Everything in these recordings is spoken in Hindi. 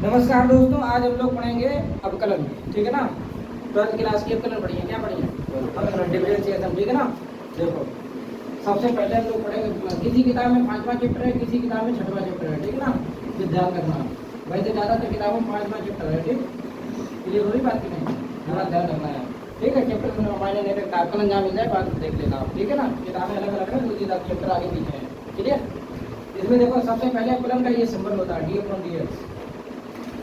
नमस्कार दोस्तों, आज हम लोग पढ़ेंगे अवकलन। ठीक है ना। 12th क्लास की अवकलन पढ़ी है। क्या पढ़ी है? अवकलन, डिफरेंशिएशन। ठीक है ना। देखो, सबसे पहले हम लोग पढ़ेंगे, किसी किताब में 5वां चैप्टर है, किसी किताब में 6वां चैप्टर है। ठीक है ना। ये ध्यान रखना। वैसे ज़्यादातर किताबों में 5वां चैप्टर है। ठीक, क्लियर हो रही बात की नहीं? थोड़ा ध्यान रखना है। ठीक है। चैप्टर में मायने नहीं रखता, अवकलन जहाँ मिल जाए बात देख लेना आप। ठीक है ना। किताबें अलग अलग है, 2 चैप्टर आगे पीछे है। क्लियर। इसमें देखो, सबसे पहले अवकलन का ये सिंबल होता है, d/dx।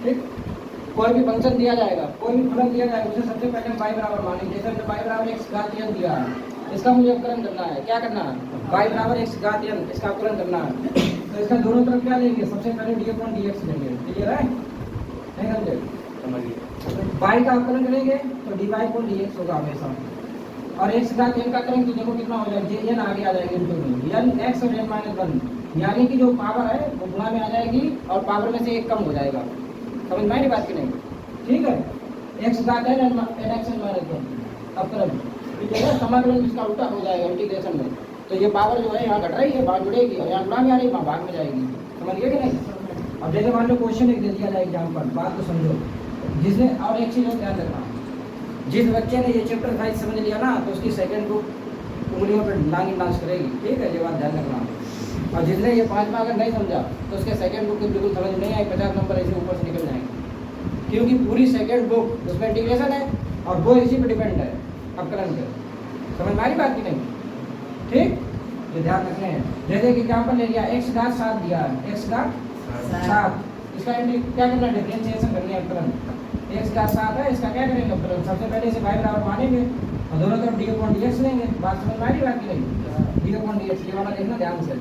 ठीक, कोई भी फंक्शन दिया जाएगा, कोई भी फलन दिया जाएगा, उसे सबसे पहले y बराबर मानेंगे। जैसे हमने y बराबर x घात n दिया है, इसका मुझे अवकलन करना है। क्या करना है? y बराबर x घात n, इसका अवकलन करना है। तो इसका दोनों तरफ क्या लेंगे? सबसे पहले d/dx लेंगे। क्लियर है? नहीं समझे? y का अवकलन करेंगे तो dy/dx होगा हमेशा। और x घात n का करेंगे तो देखो कितना हो जाएगा, n आगे आ जाएगा इनटू n x और n-1, यानी कि जो पावर है वो गुणा में आ जाएगी और पावर में से एक कम हो जाएगा। समझ में आई बात की नहीं? ठीक है। x घात n x n-1 अवकलन, ठीक है। समाकलन इसका उल्टा हो जाएगा इंटीग्रेशन में। तो ये पावर जो है यहाँ घट रही है, बाहर जुड़ेगी, और यहाँ गुणा में आ रही है, वहाँ भाग में जाएगी। समझ गए कि नहीं? अब जैसे मान लो क्वेश्चन एक दे दिया जाए एग्जाम पर, बात को समझो। जिसने, और एक चीज़ ध्यान रखना, जिस बच्चे ने ये चैप्टर 5 समझ लिया ना, तो उसकी सेकंड बुक उंगलियों पर डांगी डांस करेगी। ठीक है, ये बात ध्यान रखना। और जिसने ये 5वां अगर नहीं समझा तो उसके सेकंड बुक बिल्कुल समझ नहीं आई, 50 नंबर ऐसे ऊपर से निकल जाएंगे, क्योंकि पूरी सेकंड बुक उसमें इंटीग्रेशन है और वो इसी पर डिपेंड है, अवकलन पे। समझ में आ रही बात की नहीं? ठीक, ये ध्यान रखने हैं। जैसे कि एग्जाम्पल ले लिया, x घात 7 दिया है, x घात 7, इसका क्या करना है? डिफरेंशिएशन करनी है, अवकलन। x घात 7 है, इसका क्या करेंगे? अवकलन। सबसे पहले इसे y बराबर मानेंगे और दोनों तरफ d/dx लेंगे। बात समझ में आ रही बात की नहीं? d/dx ये वाला देखना ध्यान से।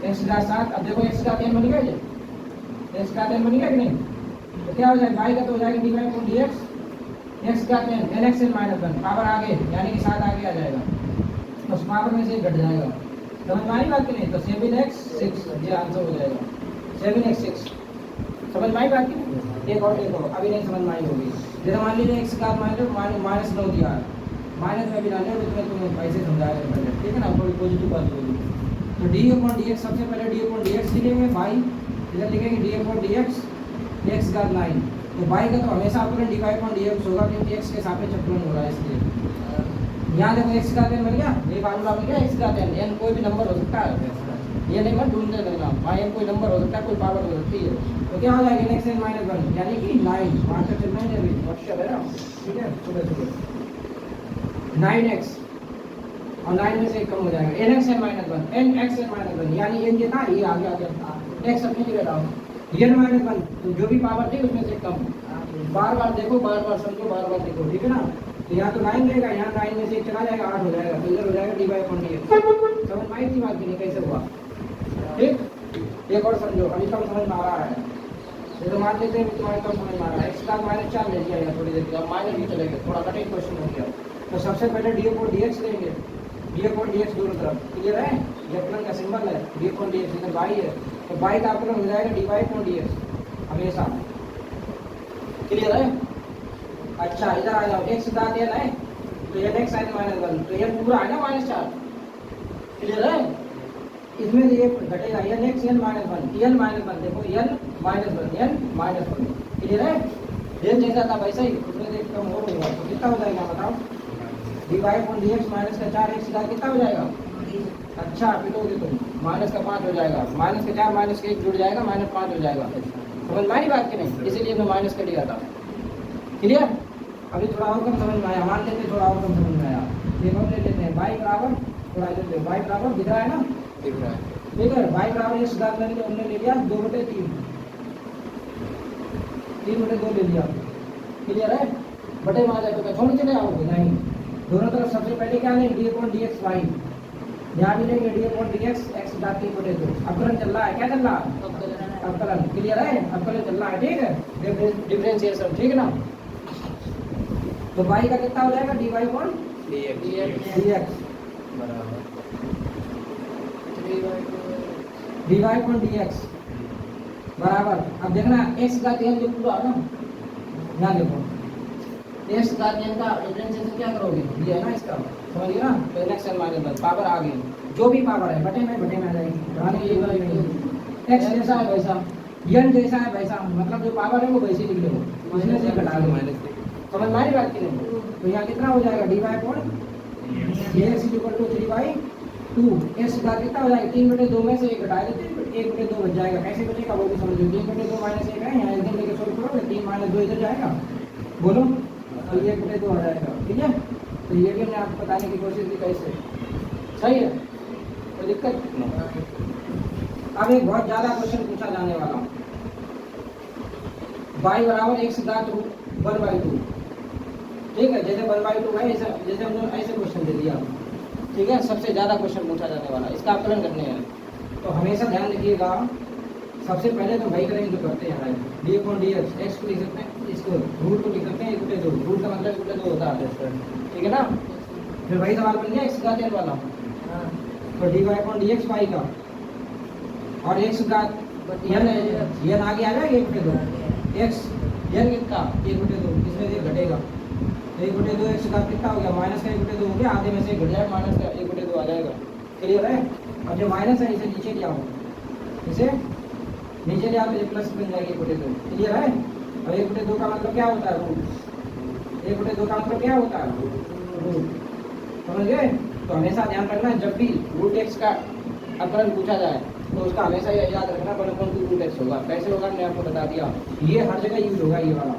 x घात 7, अब देखो x घात n बन गया, ये x घात n बन गया कि नहीं? तो क्या हो जाएगा? y का तो हो जाएगा dy/dx, x घात n nx n-1, पावर आगे यानी कि 7 आगे आ जाएगा, उस पावर में से घट जाएगा। समझ में आई बात की नहीं? तो 7x6 ये आंसर हो जाएगा, 7x6। समझ में आई बात की नहीं? एक और देखो, अभी नहीं समझ में आई होगी। जैसे मान लीजिए x घात -9 दिया है, माइनस में भी ना ले, उसमें तुम ऐसे समझाएगा। ठीक है ना, थोड़ी पॉजिटिव बात होगी। तो d/dx, सबसे पहले d/dx लिखेंगे, y इधर लिखेंगे d/dx x घात 9। तो y का तो हमेशा अवकलन dy/dx होगा, क्योंकि x के सापेक्ष अवकलन हो रहा है, इसलिए। यहाँ देखो x घात n बन गया, ये फार्मूला बन गया, x घात n कोई भी नंबर हो सकता है, ये नहीं मत ढूंढने लगना, n कोई नंबर हो सकता है, कोई पावर हो सकती है। तो क्या हो जाएगा? nx n-1 यानी कि 9, 5 तक चलना है अभी, वर्कशॉप है ना। ठीक है, सुबह 9x और 9 में से कम हो जाएगा, nx n-1 यानी n ये था, ये आगे आ गया, x अपनी जगह डालो, n-1 तो जो भी पावर थी उसमें से कम। बार बार देखो, बार बार समझो, बार बार देखो। ठीक है ना। तो यहाँ तो 9 रहेगा, यहाँ 9 में से एक चला जाएगा, 8 हो जाएगा, तो इधर हो जाएगा dy/dx। समझ में आई थी बात की नहीं? कैसे हुआ? ठीक, एक और समझो, अभी कम समझ में आ रहा है। ये तो मान लेते हैं तुम्हारे कम समझ में आ रहा है। x का -4 ले लिया थोड़ी देर के, अब माइनस भी चलेगा, थोड़ा कठिन क्वेश्चन हो गया। तो सबसे पहले d/dx लेंगे, d/dx दोनों तरफ। क्लियर है? ये अवकलन का सिंबल है, d/dx, इधर y है, तो y का अवकलन हो जाएगा dy/dx हमेशा। क्लियर है? अच्छा, इधर आ जाओ, x घात n है तो nx n-1, तो n पूरा है ना -4। क्लियर है? इसमें ये घटेगा nx n-1, देखो n-1। क्लियर है? n जैसा था वैसा ही, उसमें देख कम और होगा, तो कितना हो जाएगा बताओ? dy/dx माइनस का 4x का कितना हो जाएगा? अच्छा, पिटोगे तुम, माइनस का 5 हो जाएगा, माइनस का 4 माइनस का 1 जुड़ जाएगा, -5 हो जाएगा। समझ में आई बात की नहीं? इसीलिए मैं माइनस कर लिया था। क्लियर? अभी थोड़ा और कम समझ में आया, मान लेते थोड़ा और कम समझ में आया। ये हम ले लेते हैं, y बराबर, थोड़ा इधर ले, y बराबर दिख रहा है ना? दिख रहा है। ठीक है, y बराबर x घात में हमने ले लिया 2/3, 3/2 ले लिया। क्लियर है? बटे में आ जाए तो छोड़ चले आओगे नहीं, दोनों तरफ सबसे पहले क्या लेंगे? d/dx y, यहाँ भी लेंगे d/dx x घात 3/2। अवकलन चल रहा है, क्या चल रहा है? अवकलन। क्लियर है? अवकलन चल रहा है। ठीक है, डिफरेंशिएशन। ठीक है ना। तो y का कितना हो जाएगा? dy/dx बराबर dy/dx बराबर, अब देखना x घात n जो पूरा है ना, यहाँ देखो x घात n का डिफरेंशिएशन क्या करोगे? ये है ना इसका, समझिए ना। तो nx n-1 पावर आ गई, जो भी पावर है बटे में आ जाएगी, x जैसा है वैसा, यन जैसा है वैसा, मतलब जो पावर है वो वैसे लिख लो, उसमें से घटा दो। समझ में आ रही बात की नहीं? तो यहाँ कितना हो जाएगा D Y upon dx equal to 3/2। x का कितना हो जाएगा 3/2 में से 1 घटा देते 1/2 बच जाएगा। कैसे बचेगा वो भी समझ लो। 3/2 माइनस 1 है, यहाँ एकदम लेके सोल्व करोगे 3 माइनस 2 इधर जाएगा, बोलो तो ये 1/2 आ जाएगा। ठीक है, तो ये भी हमने आपको बताने की कोशिश की कैसे। सही है, कोई दिक्कत? अब एक बहुत ज्यादा क्वेश्चन पूछा जाने वाला, y बराबर x घात 1/2। ठीक है, जैसे 1/2 है, जैसे हमने ऐसे क्वेश्चन दे दिया। ठीक है, सबसे ज्यादा क्वेश्चन पूछा जाने वाला, इसका आकलन करने हैं। तो हमेशा ध्यान रखिएगा, सबसे पहले तो भाई करेंगे तो करते हैं D upon D x, x को लिख सकते हैं, इसको रूट को लिख सकते हैं 1/2, रूट का मतलब 1/2 होता है। ठीक है ना, फिर वही सवाल बन गया x घात n वाला, तो D Y upon D X Y का, और x घात n आगे आ जाएगा 1/2, x n कितना 1/2, इसमें से घटेगा 1/2, x घात कितना हो गया माइनस का 1/2 हो गया, आधे में से घट जाएगा माइनस का 1/2 आ जाएगा। क्लियर है? और जो माइनस है इसे नीचे ले आओ, इसे नीचे ले आओ तो ये प्लस बन जाएगी 1/2। क्लियर है? और 1/2 का मतलब क्या होता है रूट, 1/2 का मतलब क्या होता है रूट। समझ गए? तो हमेशा ध्यान रखना, जब भी रूट एक्स का अवकलन पूछा जाए तो उसका हमेशा ये याद रखना 1/2 रूट एक्स होगा। कैसे होगा मैंने आपको बता दिया, ये हर जगह यूज होगा ये वाला।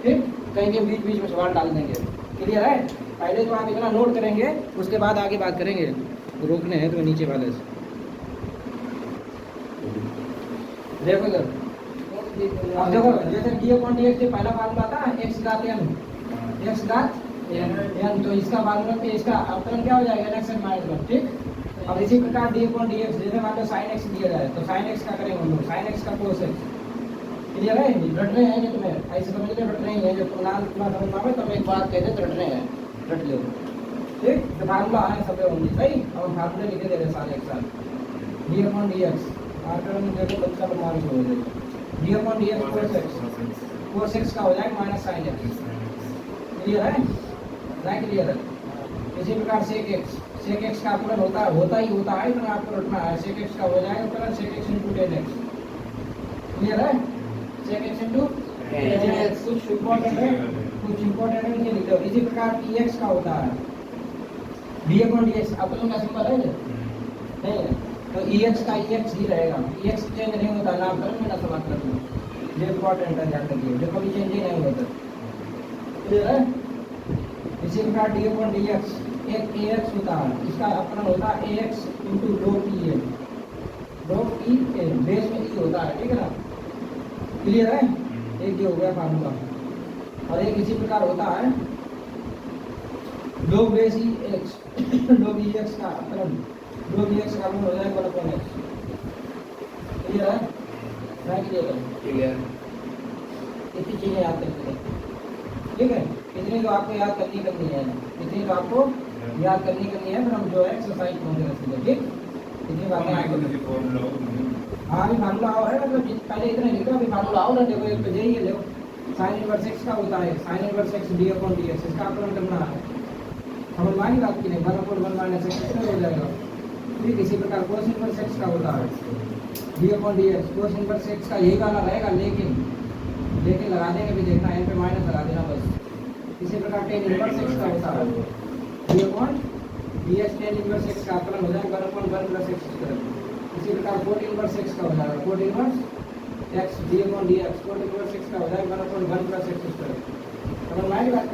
ठीक, कहीं के बीच बीच में सवाल डाल देंगे। क्लियर है? पहले तो आप इतना नोट करेंगे, उसके बाद आगे बात करेंगे। रोकने हैं तो नीचे वाले से देखो इधर। अब देखो, जैसे डी अपॉन डी एक्स से पहला फार्मूला था एक्स घात n, एक्स घात n, तो इसका फार्मूला पे इसका अवकलन क्या हो जाएगा n x -1। ठीक, अब इसी प्रकार डी अपॉन डी एक्स, जैसे मान लो साइन एक्स दिया जाए तो साइन एक्स का करेंगे हम लोग, साइन एक्स का कोस एक्स। क्लियर है? रट रहे हैं ये तुम्हें, ऐसे समझ ले रट रहे हैं, जब तुम नाम तुम्हारा समझ पावे तो एक बात कहते तो रट रहे हैं, रट लो। ठीक, तो फार्मूला आए सब होंगे सही। अब फार्मूले लिखे दे रहे सारे एक साथ, डी अपॉन डी एक्स आर्टर में देखो बच्चा को मार हो जाएगा, D upon D x cos x का हो जाएगा माइनस साइन एक्स। क्लियर है? नहीं क्लियर है? इसी प्रकार सेक एक्स का अवकलन होता ही होता है, तो आपको रटना है सेक एक्स का हो जाएगा अवकलन sec x into tan x। Clear है? Sec x into tan x, कुछ इंपॉर्टेंट है, कुछ इंपॉर्टेंट है ये लिख दो। इसी प्रकार px का होता है d अपॉन dx, अवकलन का सिंबल है नहीं है, तो ex का ex ही रहेगा, ex चेंज नहीं होता ना अवकलन में ना समाकलन में, ये इंपॉर्टेंट है, ध्यान रखिए, जो कभी चेंज ही नहीं होता। क्लियर है? इसी प्रकार d अपॉन dx एक ax होता है, इसका अवकलन होता है ax into log e, log e base में e होता है। ठीक है ना? क्लियर है? एक ये हो गया फार्मूला, और एक इसी प्रकार होता है log base e x, log e x का अवकलन, log e x का अवकलन हो जाएगा 1/x। क्लियर है? नहीं क्लियर है? क्लियर। इतनी चीजें याद करनी है। ठीक है, इतनी तो आपको याद करनी है, इतनी तो आपको याद करनी है, फिर हम जो है एक्सरसाइज पहुंचे रखेंगे। ठीक, इतनी बातें आपको हाँ अभी फार्मूला आओ है, मतलब पहले इतने लिखो, अभी फार्मूला आओ ना, देखो एक तो यही है, देखो साइन इनवर्स एक्स का होता है, sine inverse x D upon D x, इसका अवकलन करना है। समझ में आई बात की नहीं, 1/1 माइनस एक्स हो जाएगा। ठीक, इसी प्रकार कोस इनवर्स एक्स का होता है D upon D x, cos inverse X का यही वाला रहेगा, लेकिन लगा देंगे भी, देखना यहाँ पे माइनस लगा देना बस। इसी प्रकार टेन इनवर्स एक्स का होता है D upon D x, tan inverse X का अवकलन हो जाएगा 1/1 प्लस एक्स स्क्वायर। इसी प्रकार कोट इनवर्स एक्स का हो जाएगा, cot inverse x D upon D x, cot inverse X का हो जाएगा 1/1 प्लस एक्स स्क्वायर। समझ में आई बात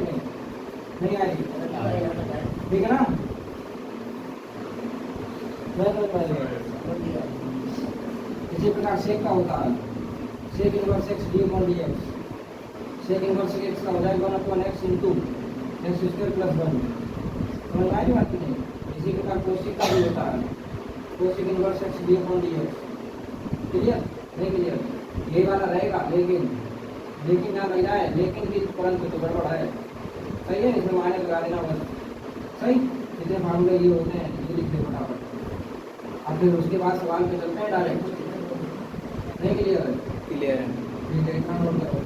नहीं आएगी? ठीक है ना? इसी प्रकार सेक का होता है sec inverse x D upon D X, sec inverse X का हो जाएगा 1/x into x square plus 1। समझ में आई बात नहीं? इसी प्रकार कोशिक का भी होता है cosec inverse x D upon D x. Clear? नहीं क्लियर? ये वाला रहेगा, लेकिन ना लग जाए, लेकिन भी तुरंत तो गड़बड़ है। सही है, इसमें माइनस लगा देना बस। सही, इतने फार्मूले ये होते हैं, ये लिख दे फटाफट। अब फिर उसके बाद सवाल पे चलते हैं डायरेक्ट। नहीं क्लियर है? क्लियर है। ठीक है, इतना नोट करो,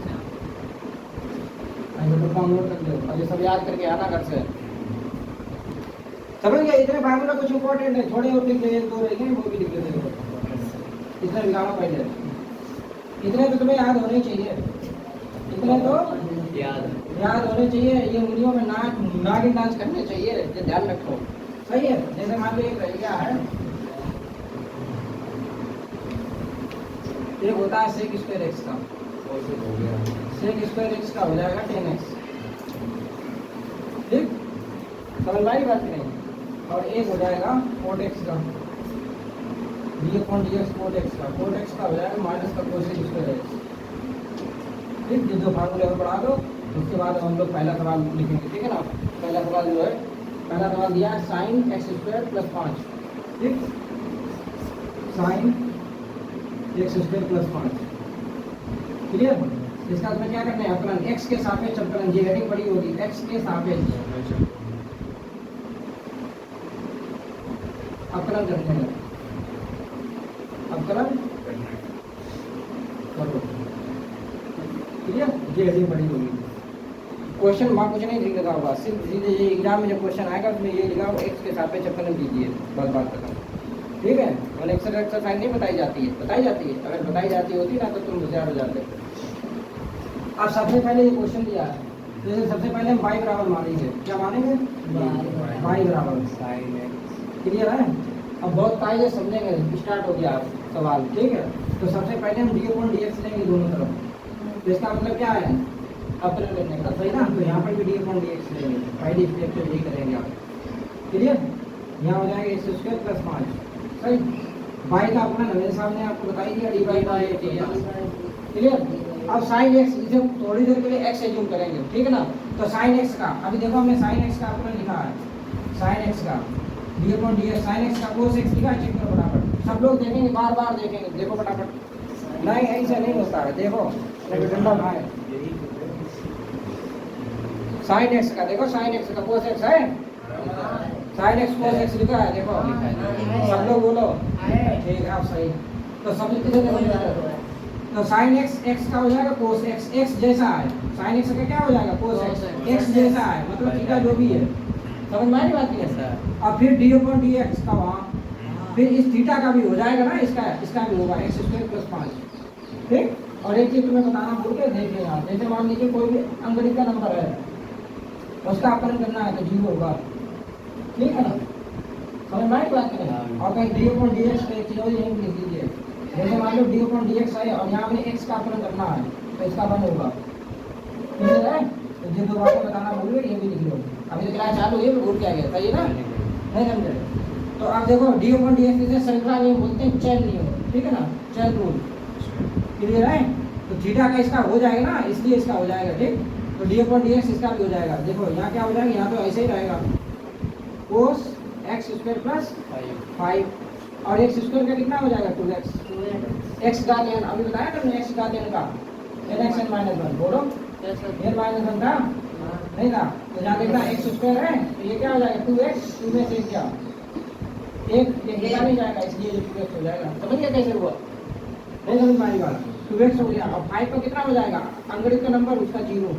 नोट कर लो, अब ये सब याद करके आना घर से। समझ गया? इतने फार्मूला कुछ इंपॉर्टेंट है, थोड़े और लिख दे, 1-2 रहेंगे वो भी लिख देते, इतना लिखाना पहले। इतने तो तुम्हें याद होने चाहिए, इतने तो याद होने चाहिए। ये उंगलियों में नागिन डांस करने चाहिए, ये ध्यान रखो। सही है। जैसे मान लो एक रह गया है, एक होता है सेक स्क्वायर एक्स का, सेक स्क्वायर एक्स का हो जाएगा 10x, ठीक, समझ में आई बात नहीं। और एक हो जाएगा cot x का, d/dx cot x का, cot x का हो जाएगा माइनस का कोसेक स्क्वायर एक्स, ठीक। ये दो फार्मूले और बढ़ा दो, उसके बाद हम लोग पहला सवाल लिखेंगे, ठीक है ना। पहला सवाल जो है, पहला सवाल दिया है साइन एक्स स्क्वायर प्लस 5, ठीक, sine x square plus 5, clear. इसका तुम्हें क्या करना है, अपना एक्स के सापेक्ष अवकलन, ये हेडिंग पड़ी होगी, एक्स के सापेक्ष अवकलन करने हैं, अवकलन करो, क्लियर। ये हेडिंग पड़ी होगी। क्वेश्चन वहाँ कुछ नहीं लिखा होगा, सिर्फ सीधे ये एग्जाम में जब क्वेश्चन आएगा उसमें ये लिखा होगा एक्स के सापेक्ष अवकलन कीजिए, बस बात खत्म, ठीक है। और एक्सरसाइज नहीं बताई जाती है, बताई जाती है, अगर बताई जाती होती ना तो तुम होशियार हो जाते। अब सबसे पहले ये क्वेश्चन दिया है, जैसे सबसे पहले हम y बराबर मानेंगे, क्या मानेंगे, y बराबर साइन एक्स, क्लियर है। अब बहुत कायदे समझेंगे, स्टार्ट हो गया सवाल, ठीक है। तो सबसे पहले हम d/dx लेंगे दोनों तरफ, तो इसका मतलब क्या है, अवकलन करने का, सही ना। तो यहाँ पर भी d/dx लेंगे, पहली स्टेप पे यही करेंगे आप, क्लियर। यहाँ हो जाएगा एक्स स्क्वायर प्लस 5, सही। y का अपना मेरे सामने आपको बताई दिया, d/dx, क्लियर। अब साइन एक्स, इसे थोड़ी देर के लिए एक्स एज्यूम करेंगे, ठीक है ना। तो साइन एक्स का, अभी देखो हमने साइन एक्स का अपना लिखा है, साइन एक्स का d/dx, साइन एक्स का कोस एक्स लिखा है, चेक करो फटाफट, सब लोग देखेंगे, बार बार देखेंगे, देखो फटाफट। नहीं ऐसा नहीं होता है, देखो डंडा उठाए, साइन एक्स का देखो, साइन एक्स का कोस एक्स है, साइन एक्स कोस एक्स लिखा है, देखो सब लोग बोलो, ठीक है आप सही। तो सब लिखते तो साइन एक्स एक्स का हो जाएगा कोस एक्स, एक्स जैसा है, साइन एक्स का क्या हो जाएगा कोस एक्स, एक्स जैसा है, मतलब थीटा जो भी है, समझ में आ रही बात है। अब फिर d/dx का वहाँ, फिर इस थीटा का भी हो जाएगा ना, इसका भी होगा एक्स स्क्वायर प्लस 5, ठीक। और एक चीज तुम्हें बताना भूल के देख लेना, जैसे मान लीजिए कोई भी अंगणित का नंबर है, उसका अवकलन करना है तो 0 होगा, ठीक है ना, समझ में आई बात नहीं। और कहीं d/dx का एक चीज और यहीं लिख दीजिए, जैसे मान लो d/dx है और यहाँ पे x का अवकलन करना है तो इसका 1 होगा, ठीक है। तो ये दो बातें बताना भूल गए, ये भी लिख लो। अभी तो क्लास चालू है, भूल क्या गया, सही है ना, नहीं समझे। तो आप देखो d/dx इसे श्रृंखला नियम बोलते हैं, चैन नियम, ठीक है ना, चैन रूल, क्लियर है। तो थीटा का इसका हो जाएगा ना, इसलिए इसका हो जाएगा, ठीक। तो d/dx इसका भी हो जाएगा, देखो यहाँ क्या हो जाएगा, यहाँ तो ऐसे ही रहेगा कोस एक्स स्क्वायर प्लस 5, और एक्स स्क्वायर का कितना हो जाएगा 2x, एक्स का टेन, अभी बताया तुमने एक्स का टेन का n(x - 1) बोलो, n - 1 था नहीं था, तो जहाँ देखना एक्स स्क्वायर है तो ये क्या हो जाएगा 2x, 2 में से क्या एक लिखा नहीं जाएगा, इसलिए 2x हो जाएगा। समझ गया कैसे हुआ, नहीं समझ में आई बात, 2x हो गया। और 5 का कितना हो जाएगा, अंगणित का नंबर उसका 0,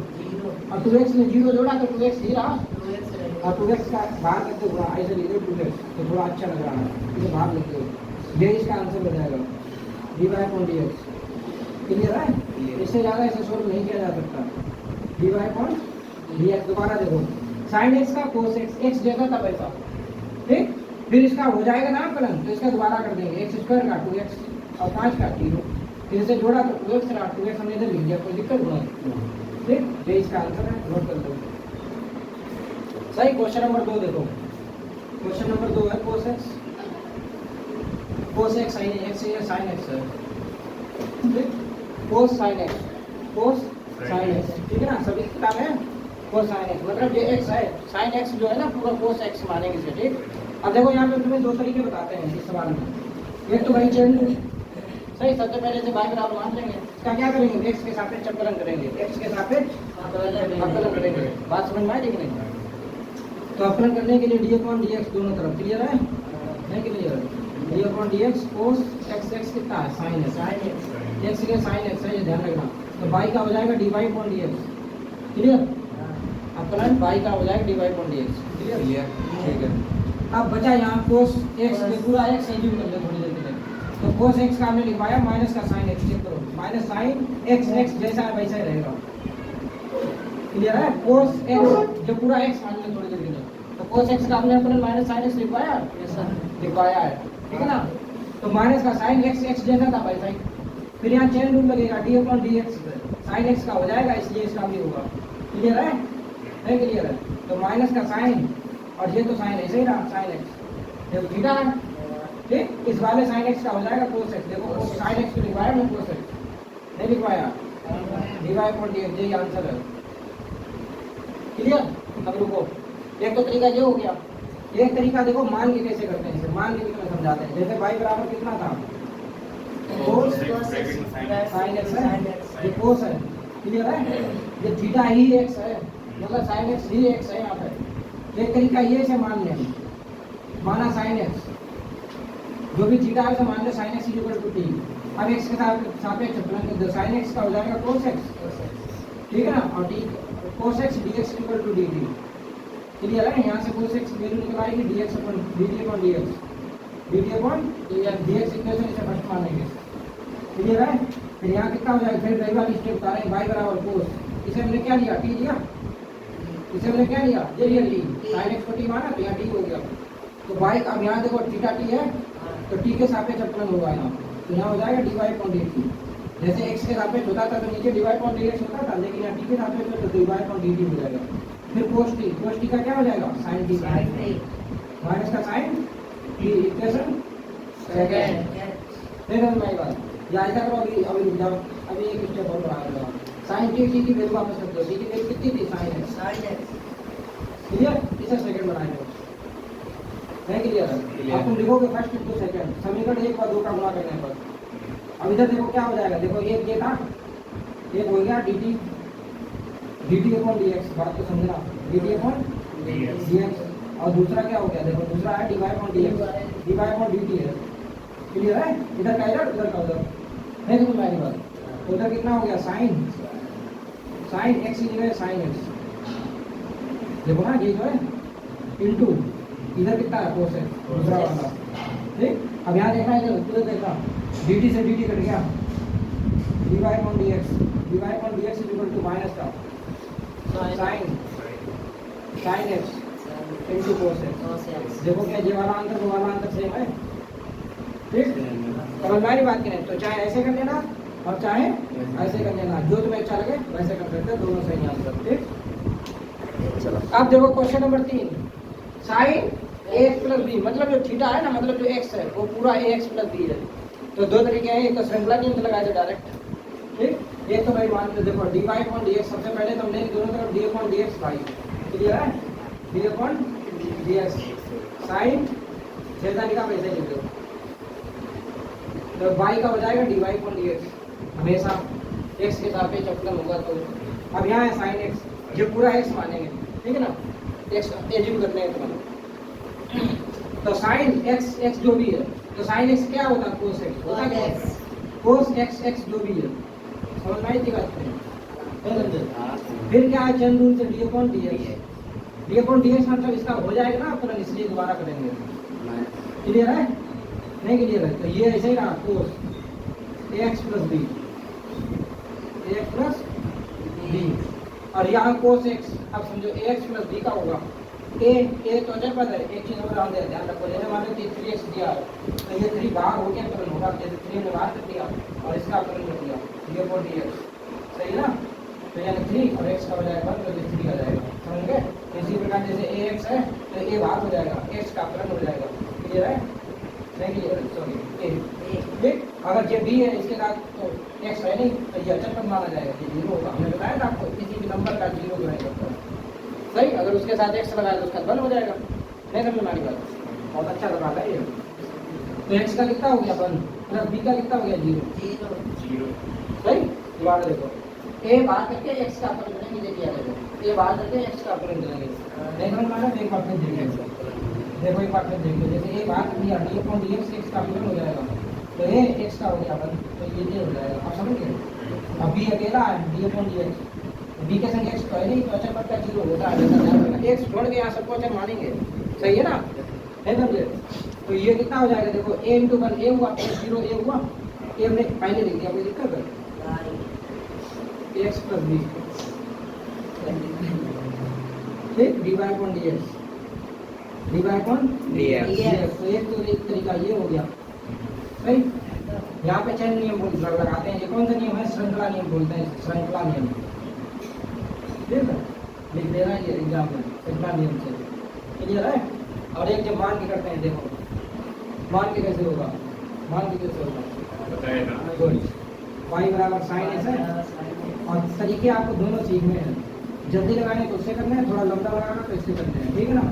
और 2x में 0 जोड़ा तो 2x ही रहा, और 2x का बाहर करके थोड़ा ऐसे लिख दो 2x, तो थोड़ा अच्छा लग रहा है, इसे बाहर लिख दो, ये इसका आंसर हो जाएगा d/dx, क्लियर है। इससे ज़्यादा इसे सोल्व नहीं किया जा सकता, d/dx। दोबारा देखो, साइन एक्स का कोस एक्स, एक्स जैसा था वैसा, ठीक। फिर इसका हो जाएगा ना अवकलन, तो इसका दोबारा कर देंगे, एक्स स्क्वायर का 2x और 5 का 0, फिर इसे जोड़ा तो 2x रहा, 2x हमने इधर लिख दिया, कोई दिक्कत नहीं, ठीक। ये इसका आंसर है, नोट कर दो, सही। क्वेश्चन नंबर 2 देखो, क्वेश्चन नंबर 2 है cos x, cos x sine x है, साइन एक्स है, ठीक। कोस साइन एक्स, कोस साइन एक्स, ठीक है ना, सभी किताब है कोस साइन एक्स, मतलब ये एक्स है, साइन एक्स जो है ना पूरा कोस एक्स मानेंगे इसे, ठीक। अब देखो यहाँ पे तुम्हें दो तरीके बताते हैं इस सवाल में, एक तो भाई चैन रूल, सही। सबसे पहले से y बराबर मान लेंगे, इसका क्या करेंगे, x के सापेक्ष अवकलन करेंगे, x के सापेक्ष अवकलन करेंगे, बात समझ में आई कि नहीं। तो अवकलन करने के लिए d/dx दोनों तरफ, क्लियर है, नहीं क्लियर, d/dx कोस x कितना है, साइन है, x के साइन x है, ये ध्यान रखना। तो y का हो जाएगा dy/dx, क्लियर, अवकलन y का हो जाएगा dy/dx, क्लियर, ठीक है। अब बचा यहाँ कोस x, पूरा x एज्यूम कर ले थोड़ी देर के लिए, तो cos x का हमने लिखवाया माइनस का sin x, चेक करो माइनस sin x x जैसा है वैसा ही रहेगा। क्लियर है? cos x जो पूरा x मान लो थोड़ी देर के लिए, तो cos x का हमने अपन माइनस sin x लिखवाया, लिखवाया है, ठीक है ना। तो माइनस का sin x x जैसा था वैसा ही, फिर यहाँ चेन रूल लगेगा d upon dx, sin x का हो जाएगा इसलिए इसका भी होगा। क्लियर है? नहीं क्लियर है? तो माइनस का sin और ये तो sin ऐसे ही रहा sin x, ये थीटा है, ठीक, इस वाले sin x का हो जाएगा cos x। देखो sin x को लिखवाया मैं cos x नहीं लिखवाया, dy अपॉन dx यही आंसर है। क्लियर? अब रुको, एक तो तरीका ये हो गया, एक तरीका देखो मान के कैसे करते हैं इसे, मान के कितना समझाते हैं। जैसे y बराबर कितना था, cos sin x है, ये cos है, क्लियर है, ये थीटा ही x है, मतलब sin x ही x है यहाँ पे। एक तरीका ये से मान लें, माना sin x जो भी थीटा है उसे मान ले sin x equal to t। अब x के साथ सापेक्ष तुरंत sin x का हो जाएगा cos x, ठीक है ना, और t cos x dx equal to dt। Clear है? यहाँ से cos x वैल्यू निकल आएगी dx upon dt upon dx, dt upon dx इक्वेशन इसे फर्स्ट मानेंगे। क्लियर है? फिर यहाँ कितना हो जाएगा, फिर रही वाली स्टेप बता रहे हैं y बराबर cos, इसे हमने क्या लिया, t लिया, इसे हमने क्या लिया, ये लिया t, sin x को t माना तो यहाँ t हो गया। तो y अब यहाँ देखो थीटा t है तो t के सापेक्ष अपलन होगा यहाँ, तो यहाँ हो जाएगा dy अपॉन dt। जैसे x के सापेक्ष होता था तो नीचे dy अपॉन dx होता था, लेकिन यहाँ t के सापेक्ष है तो dy अपॉन dt हो जाएगा। फिर cos t का क्या हो जाएगा, sin t माइनस का sin t इक्वेशन सेकंड। फिर हम मैं बात या ऐसा करो, अभी रुक जाओ, अभी एक स्टेप और बढ़ा दो, sin t की वैल्यू वापस रख दो, t की वैल्यू कितनी थी sin x, क्लियर, इसे सेकंड बनाएंगे। नहीं क्लियर है? अब तुम लिखोगे फर्स्ट टू सेकंड, समीकरण 1 और 2 का गुणा करने पर। अब इधर देखो क्या हो जाएगा, देखो एक ये था, एक हो गया dt अपॉन dx, बात तो समझना, dt अपॉन dx, और दूसरा क्या हो गया, देखो दूसरा है dy अपॉन dx, dy अपॉन dt है। क्लियर है? इधर का इधर, उधर का उधर, नहीं तो तुम्हारी बात, उधर कितना हो गया sin x sin x, देखो ना ये जो है इनटू इधर कितना है cos x दूसरा वाला, ठीक। अब यहाँ देखना है, इधर देखना, dt से dt कट गया, dy अपॉन dx इक्वल टू माइनस का sin x into cos x। देखो क्या ये वाला आंसर वो वाला आंसर सेम है, ठीक। समझ में आ रही बात की नहीं? तो चाहे ऐसे कर लेना और चाहे ऐसे कर लेना, जो तुम्हें अच्छा लगे वैसे कर सकते हो, दोनों सही आंसर, ठीक। चलो अब देखो question number 3, sin ax plus B, मतलब जो थीटा है ना, मतलब जो x है वो पूरा ax प्लस बी है। तो दो तरीके हैं, एक तो श्रृंखला नियम से लगाया जाए डायरेक्ट, ठीक। एक तो भाई मान लो देखो dy अपॉन dx, सबसे पहले तो हमने दोनों तरफ d अपॉन dx भाई, क्लियर है, d अपॉन dx sin जैसा लिखा वैसे ही लिख दो, तो y का हो जाएगा dy अपॉन dx, हमेशा x के सापेक्ष अपलन होगा। तो अब यहाँ है sin x, जो पूरा x मानेंगे, ठीक है ना, x एज्यूम करने हैं तुम्हारा, तो sin x जो भी है, तो sin x क्या होता है, cos x होता है, cos x जो भी है, समझ में आई थी बात नहीं? फिर क्या है, चेन रूल से d अपॉन dx मतलब इसका हो जाएगा ना अपना, इसलिए दोबारा करेंगे। क्लियर है? नहीं क्लियर है? तो ये ऐसे ही रहा cos ax प्लस b, और यहाँ cos x, अब समझो ax प्लस b का होगा, a तो अजय पद है, एक चीज और ध्यान रखो, जैसे मान लो 3x दिया है तो ये 3 बाहर हो गया अपलन होगा, जैसे 3 ने बाहर कर दिया और इसका अपलन कर दिया d अपॉन dx, सही ना। तो यानी 3 और x का हो जाएगा 1 तो ये 3 आ जाएगा, समझ गए। इसी प्रकार जैसे ax है तो a बाहर हो जाएगा, x का अपलन हो जाएगा, क्लियर है? नहीं क्लियर है? सॉरी a, ठीक। अगर ये b है इसके साथ तो x है नहीं तो ये अचल पद माना जाएगा, ये 0 होगा, हमने बताया था आपको, किसी भी नंबर का 0 ग्रहण करता है, सही। अगर उसके साथ x लगाया तो उसका 1 हो जाएगा, नहीं समझ में आ रही बात? बहुत अच्छा लगा है ये। तो x का कितना हो गया 1 प्लस b का कितना हो गया 0, सही। दोबारा देखो, a बाहर करके x का अपलन करेंगे, देखिए देखो a बाहर करके x का अपलन करेंगे, नहीं समझ में आ रहा? एक बार फिर देखिए, देखो एक बार फिर देखिए, जैसे a बाहर कर दिया d अपॉन dx x का अपलन हो जाएगा, तो a x का हो गया 1 तो ये हो जाएगा, आप समझ गए। अब b अकेला है d अपॉन dx, b के संग x पहले ही तो अचल पद का 0 होता है, जैसा ध्यान रखना, x छोड़ के यहाँ सबको अचल मानेंगे, सही है ना? नहीं समझे? तो ये कितना हो जाएगा देखो a इंटू वन ए हुआ, x0 a हुआ, ए हमने पहले लिख दिया, कोई दिक्कत है? x प्लस बी ठीक, dy अपॉन dx, dy अपॉन dx। तो एक तो एक तरीका ये हो गया, सही। यहाँ पे चैन नियम लगाते हैं, ये कौन सा नियम है? श्रृंखला नियम बोलते हैं, श्रृंखला नियम, ठीक है, लिख देना ये एग्जाम में, श्रृंखला नियम से, क्लियर है। और एक जब मान के करते हैं, देखो मान के कैसे होगा, मान के कैसे होगा बताइएगा। y बराबर साइन एस है, और तरीके आपको दोनों सीखने हैं, जल्दी लगाने तो उससे करना है, थोड़ा लंबा लगाना तो इससे करना है, ठीक है ना।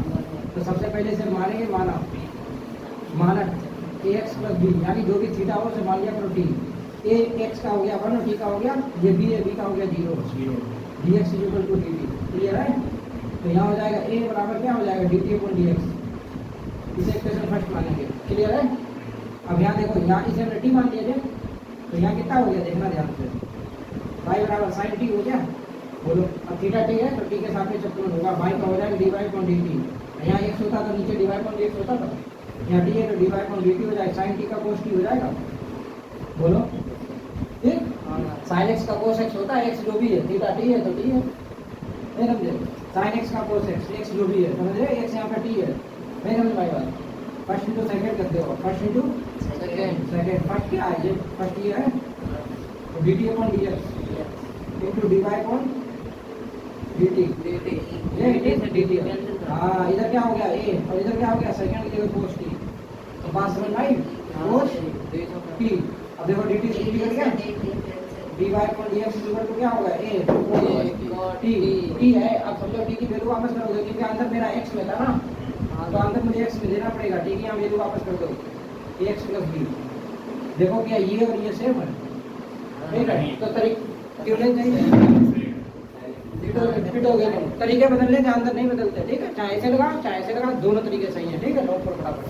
तो सबसे पहले से मानेंगे, माना ax प्लस बी, यानी जो भी थीटा हो उसे मान लिया करो t, a x का हो गया 1 और t का हो गया, ये b है, b का हो गया 0, dx equal to dt, clear है। तो यहाँ हो जाएगा a बराबर क्या हो जाएगा, dt अपॉन dx, इसे इक्वेशन फर्स्ट मानेंगे, क्लियर है। अब यहाँ देखो, यहाँ इसे हमने t मान लिया थे, तो यहाँ कितना हो गया देखना ध्यान से, y बराबर साइन t हो गया, बोलो। अब थीटा t है तो t के सापेक्ष अपलोड होगा, y का हो जाएगा dy अपॉन dt, यहाँ x होता तो नीचे dy अपॉन dx होता था, यहाँ d है तो dy अपॉन dt हो जाएगा, साइन t का cos t हो जाएगा, बोलो ठीक। साइन x का cos x होता है, x जो भी है, थीटा t है तो t है, नहीं समझे, साइन x का cos x, x जो भी है, समझ रहे, x यहाँ पे t है, नहीं समझ भाई बात। फर्स्ट इंटू सेकंड करते हो, फर्स्ट इंटू सेकंड, फर्स्ट क्या है, ये फर्स्ट ये है, तो dt upon dx into dy upon dt, ये dt है, हाँ इधर क्या हो गया a, और इधर क्या हो गया सेकंड की जगह cos t, तो बात समझ में आई, cos t। अब देखो dt से dt कट गया, dy अपॉन dx इक्वल टू क्या होगा a t है। अब समझो t की वैल्यू वापस करोगे, क्योंकि अंदर मेरा x में था ना, तो अंदर मुझे x में देना पड़ेगा, t की यहाँ वैल्यू वापस कर दो, x प्लस b। देखो क्या ये और ये सेम है, ठीक है। तो क्यों नहीं चाहिए, फिट हो गए, तरीके बदलने के अंदर नहीं बदलते, ठीक है। चाहे ऐसे लगाओ चाहे ऐसे लगाओ, दोनों तरीके सही है, ठीक है। नोट पर फटाफट।